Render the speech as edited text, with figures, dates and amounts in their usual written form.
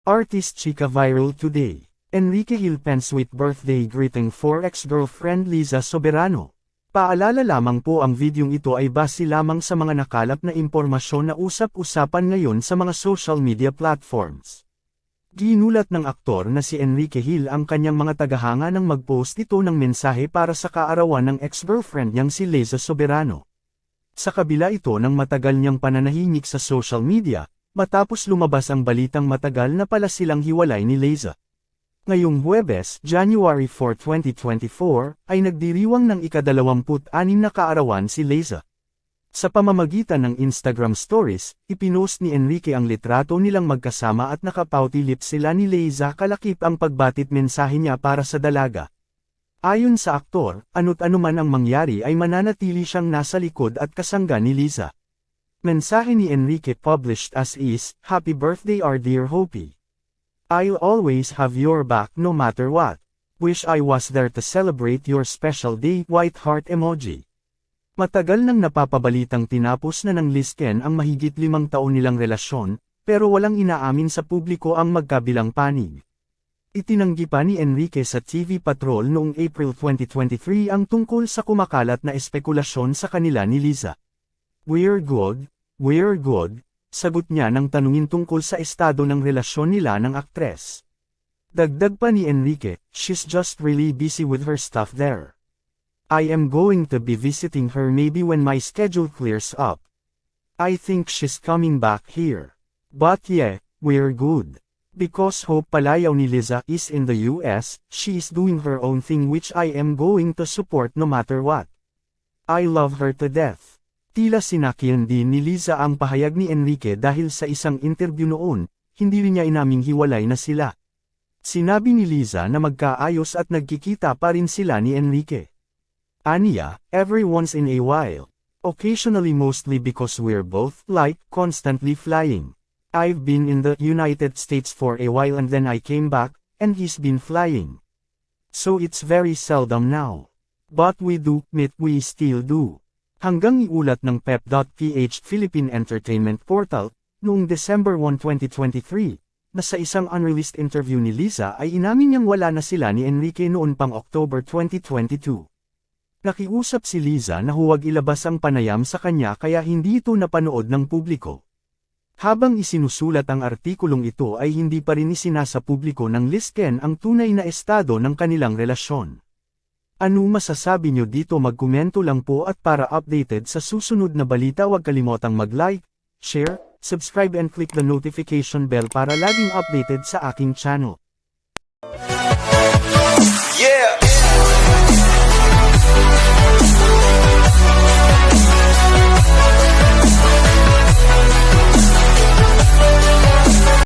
Artist chika viral today. Enrique Hill pens sweet birthday greeting for ex-girlfriend Liza Soberano. Paalala lamang po, ang videong ito ay base lamang sa mga nakalap na impormasyon na usap-usapan ngayon sa mga social media platforms. Ginulat ng aktor na si Enrique Hill ang kanyang mga tagahanga nang mag-post ito ng mensahe para sa kaarawan ng ex-girlfriend niyang si Liza Soberano. Sa kabila ito ng matagal niyang pananahimik sa social media, matapos lumabas ang balitang matagal na pala silang hiwalay ni Liza. Ngayong Huwebes, January 4, 2024, ay nagdiriwang ng ika-26 na kaarawan si Liza. Sa pamamagitan ng Instagram stories, ipinost ni Enrique ang litrato nilang magkasama at nakapouty lips sila ni Liza kalakip ang pagbatit mensahe niya para sa dalaga. Ayon sa aktor, ano't anuman ang mangyari ay mananatili siyang nasa likod at kasangga ni Liza. Mensahe ni Enrique published as is, "Happy birthday our dear Hopi. I'll always have your back no matter what. Wish I was there to celebrate your special day." White heart emoji. Matagal nang napapabalitang tinapos na ng Lisken ang mahigit 5 taon nilang relasyon, pero walang inaamin sa publiko ang magkabilang panig. Itinanggi pa ni Enrique sa TV Patrol noong April 2023 ang tungkol sa kumakalat na espekulasyon sa kanila ni Liza. We're good, sagot niya nang tanungin tungkol sa estado ng relasyon nila ng aktres. Dagdag pa ni Enrique, "She's just really busy with her stuff there. I am going to be visiting her maybe when my schedule clears up. I think she's coming back here. But yeah, we're good. Because Hope Palayaw ni Liza is in the US, she is doing her own thing which I am going to support no matter what. I love her to death." Tila sinakyan din ni Liza ang pahayag ni Enrique dahil sa isang interview noon, hindi rin niya inaming hiwalay na sila. Sinabi ni Liza na magkaayos at nagkikita pa rin sila ni Enrique. Aniya, "Every once in a while. Occasionally, mostly because we're both, like, constantly flying. I've been in the United States for a while and then I came back, and he's been flying. So it's very seldom now. But we do meet, we still do." Hanggang iulat ng Pep.ph Philippine Entertainment Portal, noong December 1, 2023, na sa isang unreleased interview ni Liza ay inamin niyang wala na sila ni Enrique noon pang October 2022. Nakiusap si Liza na huwag ilabas ang panayam sa kanya kaya hindi ito napanood ng publiko. Habang isinusulat ang artikulong ito ay hindi pa rin isinasa publiko ng Lisken ang tunay na estado ng kanilang relasyon. Ano masasabi nyo dito? Magkomento lang po, at para updated sa susunod na balita huwag kalimotang mag-like, share, subscribe and click the notification bell para laging updated sa aking channel. Yeah!